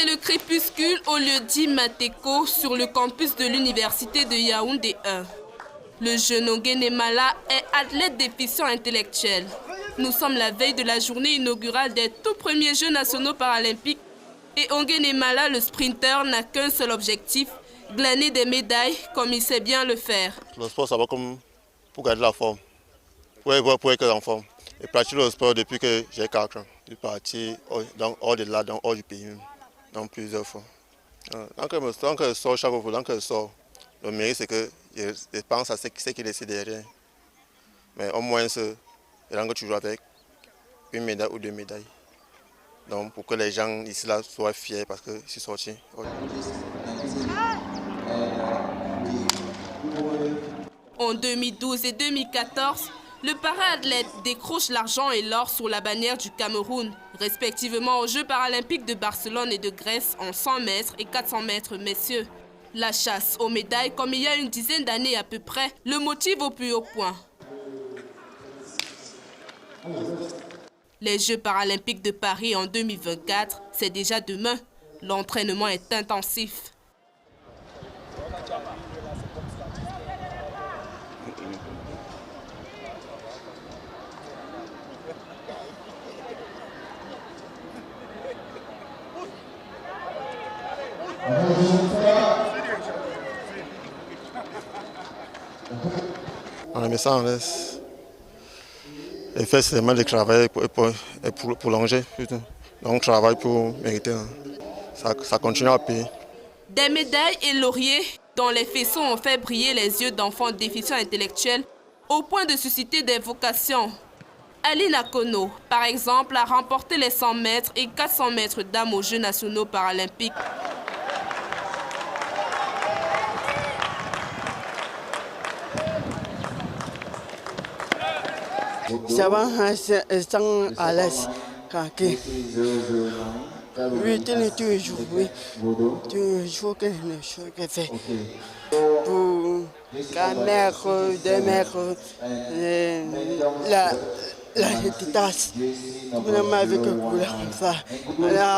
C'est le crépuscule au lieu-dit Mateko sur le campus de l'université de Yaoundé 1. Le jeune Onguénémala est athlète déficient intellectuel. Nous sommes la veille de la journée inaugurale des tout premiers Jeux nationaux paralympiques et Onguénémala, le sprinter, n'a qu'un seul objectif, glaner des médailles comme il sait bien le faire. Le sport, ça va comme pour garder la forme, pour être en forme. Je pratique le sport depuis que j'ai 4 ans. Je suis parti hors de là, hors du pays, donc plusieurs fois. Tant que je sors chaque fois, tant que je sors, le mérite c'est que je pense à ce qui est laissé derrière. Mais au moins, je rentre toujours avec une médaille ou 2 médailles. Donc pour que les gens ici là soient fiers parce que je suis sorti. En 2012 et 2014, le para-athlète décroche l'argent et l'or sur la bannière du Cameroun, respectivement aux Jeux paralympiques de Barcelone et de Grèce en 100 mètres et 400 mètres messieurs. La chasse aux médailles, comme il y a une dizaine d'années à peu près, le motive au plus haut point. Les Jeux paralympiques de Paris en 2024, c'est déjà demain. L'entraînement est intensif. On met ça en laisse. Et fait seulement de travailler pour prolonger. Donc on travaille pour mériter. Ça continue à payer. Des médailles et lauriers dont les faisceaux ont fait briller les yeux d'enfants déficients intellectuels au point de susciter des vocations. Aline Akono, par exemple, a remporté les 100 mètres et 400 mètres dames aux Jeux nationaux paralympiques. Ça va, sans à l'aise. Oui, toujours, oui. Toujours que je fais. Pour 4 mètres, 2 mètres, la tasse. Vraiment avec le couleur comme ça.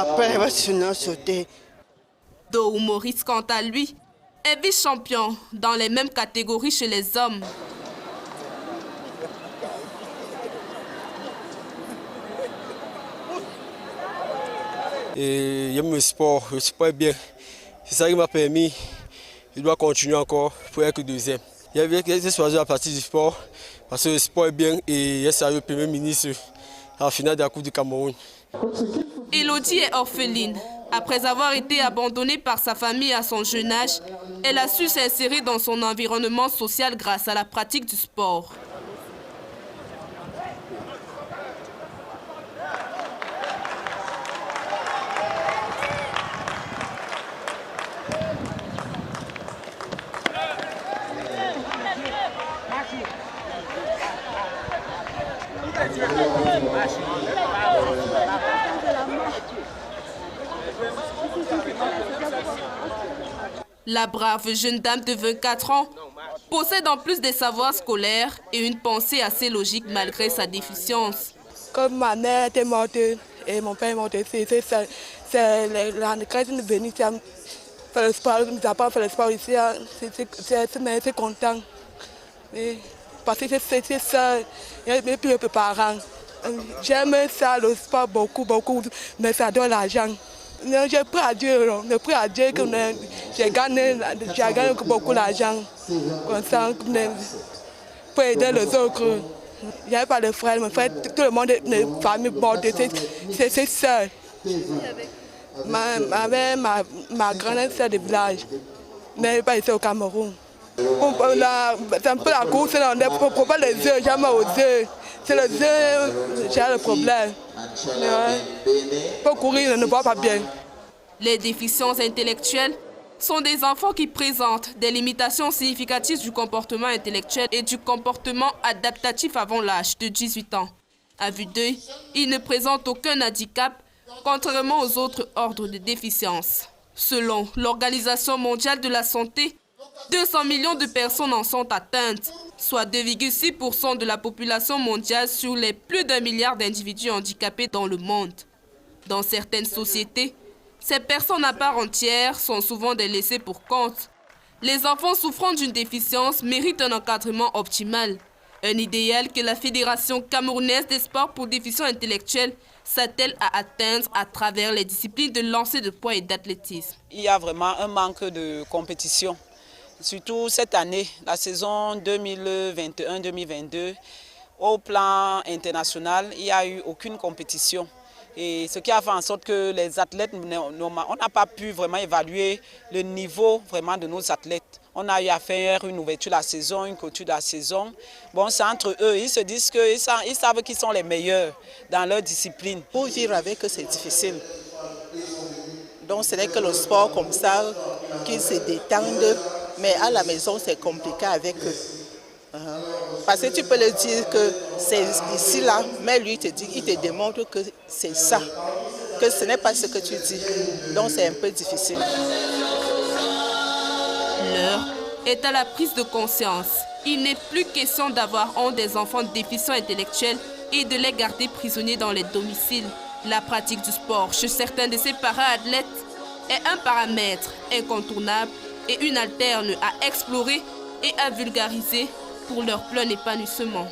Après, elle va sauter. Do Maurice, quant à lui, est vice-champion dans les mêmes catégories chez les hommes. Et j'aime le sport est bien. C'est ça qui m'a permis, je dois continuer encore pour être deuxième. J'ai choisi la partie du sport parce que le sport est bien et j'ai servi le Premier ministre à la finale de la Coupe du Cameroun. Elodie est orpheline. Après avoir été abandonnée par sa famille à son jeune âge, elle a su s'insérer dans son environnement social grâce à la pratique du sport. La brave jeune dame de 24 ans possède en plus des savoirs scolaires et une pensée assez logique malgré sa déficience. Comme ma mère était morte et mon père est mort, c'est la Grèce de venir faire le sport, nous n'avons pas fait le sport ici, c'est content. Parce que c'est ça, et puis les parents. J'aime ça, le sport, beaucoup, mais ça donne l'argent. Je prie à Dieu, que j'ai gagné beaucoup d'argent. Comme ça, pour aider les autres. Il n'y avait pas de frères, mes frères, tout le monde est une famille morte, c'est seul. Ma grande sœur de village, mais pas ici au Cameroun. C'est un peu la course, on ne prend pas les œufs, jamais aux œufs. C'est les œufs, j'ai le problème. Pour courir, on ne voit pas bien. Les déficiences intellectuelles sont des enfants qui présentent des limitations significatives du comportement intellectuel et du comportement adaptatif avant l'âge de 18 ans. À vue d'œil, ils ne présentent aucun handicap, contrairement aux autres ordres de déficience. Selon l'Organisation mondiale de la santé, 200 millions de personnes en sont atteintes, soit 2,6% de la population mondiale sur les plus d'1 milliard d'individus handicapés dans le monde. Dans certaines sociétés, Ces personnes à part entière sont souvent des laissés pour compte. Les enfants souffrant d'une déficience méritent un encadrement optimal. Un idéal que la Fédération camerounaise des sports pour déficients intellectuels s'attelle à atteindre à travers les disciplines de lancer de poids et d'athlétisme. Il y a vraiment un manque de compétition. Surtout cette année, la saison 2021-2022, au plan international, il n'y a eu aucune compétition. Et ce qui a fait en sorte que les athlètes, on n'a pas pu vraiment évaluer le niveau vraiment de nos athlètes. On a eu à faire une ouverture de la saison, une clôture de la saison. Bon, c'est entre eux, ils se disent qu'ils savent qu'ils sont les meilleurs dans leur discipline. Pour vivre avec eux, c'est difficile. Donc ce n'est que le sport comme ça, qu'ils se détendent. Mais à la maison, c'est compliqué avec eux. Parce que tu peux leur dire que c'est ici, là, mais lui, il te démontre que c'est ça, que ce n'est pas ce que tu dis. Donc c'est un peu difficile. L'heure est à la prise de conscience. Il n'est plus question d'avoir honte des enfants déficients intellectuels et de les garder prisonniers dans les domiciles. La pratique du sport chez certains de ces para-athlètes est un paramètre incontournable et une alterne à explorer et à vulgariser pour leur plein épanouissement.